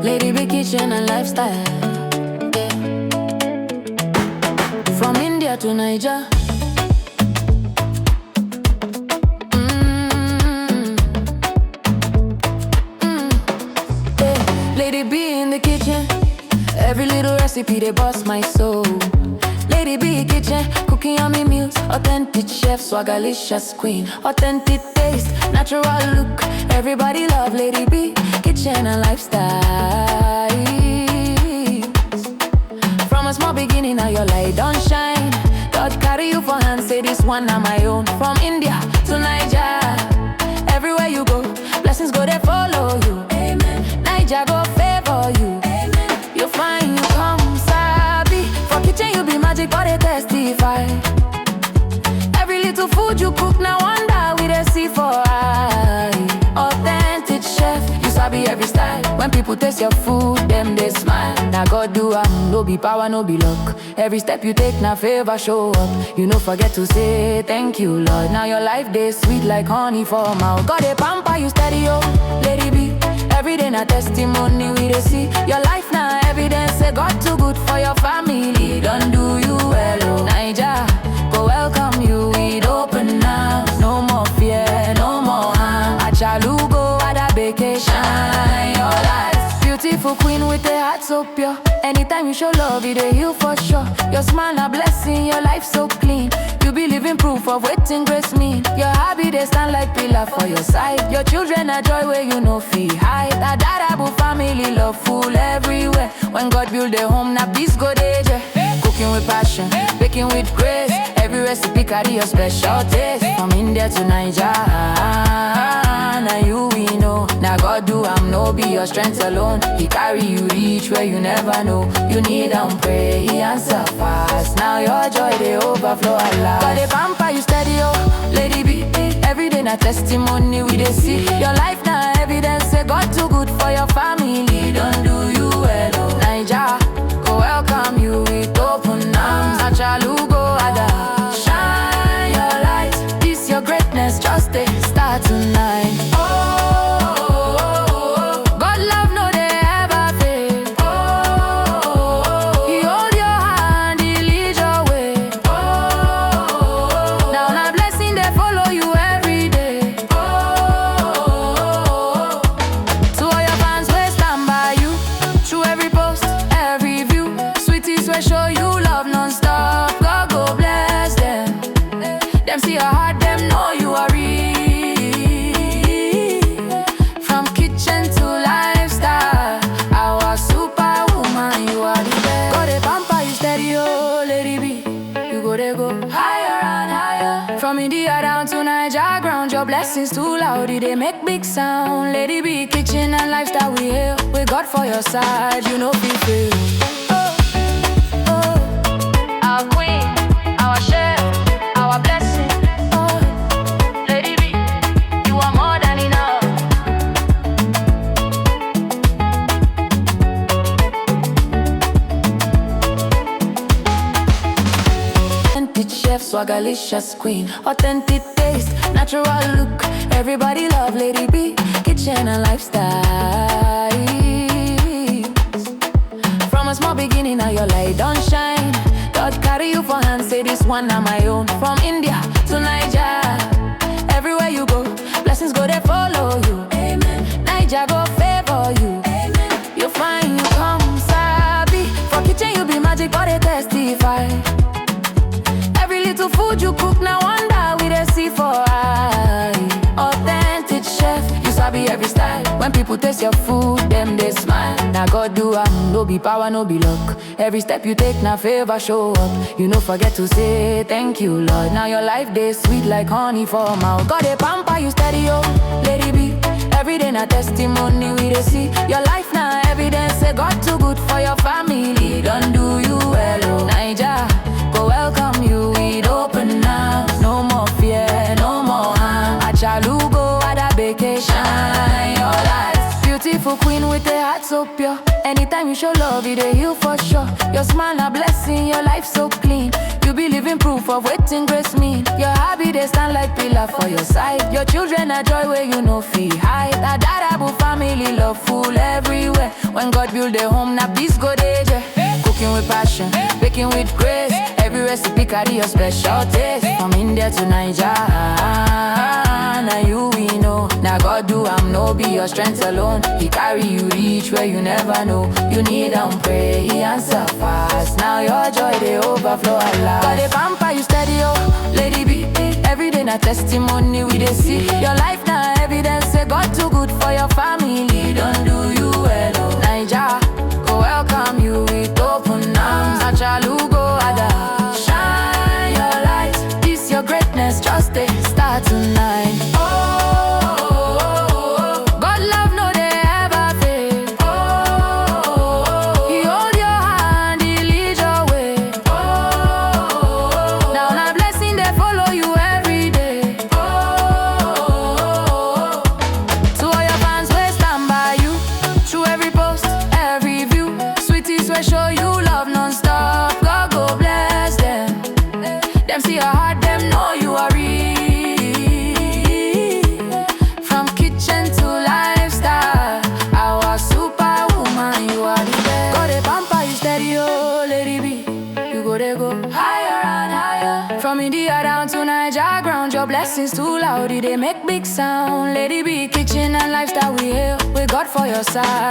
Lady B kitchen and lifestyle, yeah. From India to Niger. Yeah. Lady B in the kitchen, every little recipe they bust my soul. Lady B kitchen, cooking yummy meals, authentic chef, swagalicious queen, authentic taste, natural look. Everybody love Lady B kitchen and lifestyle. From a small beginning, now your light don't shine. God carry you for hand, say this one na my own. From India to Niger, everywhere you go, blessings go they follow you. Amen. Niger go favor you. Amen. You find you come sabi. For kitchen you be magic, but they testify. Every little food you cook, now wonder we they see for eye. Authentic chef, you sabi every style. When people taste your food, them they smile. Now God do no be power, no be luck. Every step you take, now favor show up. You no forget to say thank you, Lord. Now your life they sweet like honey for mouth. God they pamper you steady, oh, Lady B. Every day na testimony we they see. Your life now evidence, say God too good for your family. Don't do you well, oh. Niger, go welcome you with open arms. No more fear, no more harm. Achalugo at a vacation, your life. Beautiful queen with a heart so pure. Anytime you show love, it a heal for sure. Your smile a blessing, your life so clean. You be living proof of waiting grace mean. Your hobby they stand like pillar for your side. Your children are joy where you know feel high. That Dadabu family love full everywhere. When God build a home, now peace go there. Cooking with passion, baking with grace. Every recipe carry your special taste. From India to Niger, now you we know. Now God do no be your strength alone. He carry you reach where you never know. You need and pray, he answer fast. Now your joy they overflow a lot. God they pamper you steady, oh, Lady B. Every day na testimony we they see. Your life now evidence, say God too good for your family. Don't do you well, oh. Niger, go welcome you with open arms. Achalugo ada, shine your light. This your greatness, just a start tonight. Show you love non-stop, God go bless them. Them see your heart, them know you are real. From kitchen to lifestyle, our superwoman, you are the best. Go they pamper you steady, oh, Lady B. You go they go higher and higher. From India down to Niger ground, your blessings too loud, they make big sound. Lady B, kitchen and lifestyle, we hail. With God for your side, you know be fail. Our queen, our chef, our blessing. Oh, Lady B, you are more than enough. authentic chef, swagalicious queen, authentic taste, natural look. Everybody love Lady B kitchen and lifestyle. From a small beginning, now your light don't shine. God carry you for hand, say this one na my own. From India to Niger, everywhere you go, blessings go they follow you. Amen. Niger go favor you. Amen. You find you come sabi. For kitchen you be magic, but they testify. Every little food you cook, now wonder we they see for eye. Authentic chef, you sabi every style. When people taste your food, them they smile. Now God do no be power, no be luck. Every step you take, now favor show up. You no forget to say thank you, Lord. Now your life they sweet like honey for mouth. God they pamper you steady, oh, Lady B. Every day na testimony we they see. Your life now evidence, say God too good for your family. Don't do you well, oh. Niger, go welcome you with open arms. No more fear, no more harm. Achalugo at a vacation, your life. Beautiful queen with a heart so pure. Anytime you show love, it dey heal for sure. Your smile a blessing, your life so clean. You be living proof of waiting grace mean. Your hobby they stand like pillar for your side. Your children a joy where you no feel hide. That dadable family love full everywhere. When God build a home, now peace go there. Cooking with passion, baking with grace. Every recipe carry your special taste. From India to Nigeria. Now you we know. Now God do no be your strength alone. He carry you reach where you never know. You need pray, he answer fast. Now your joy they overflow a lot. God they pamper you steady, oh, lady B. Every day na testimony we they see. Your life now evidence say God too good for your family. Don't do you well, oh. Naija go welcome you with open arms. Achalugo ada shine your light. This your greatness just they start tonight. Show you love non-stop. God go bless them. Them see your heart, them know you are real. From kitchen to lifestyle, our superwoman, you are the best. God they pamper you steady, oh, lady B. You go they go higher and higher. From India down to Nigeria ground, your blessings too loud, they make big sound. Lady B, kitchen and lifestyle, we hail with God for your side.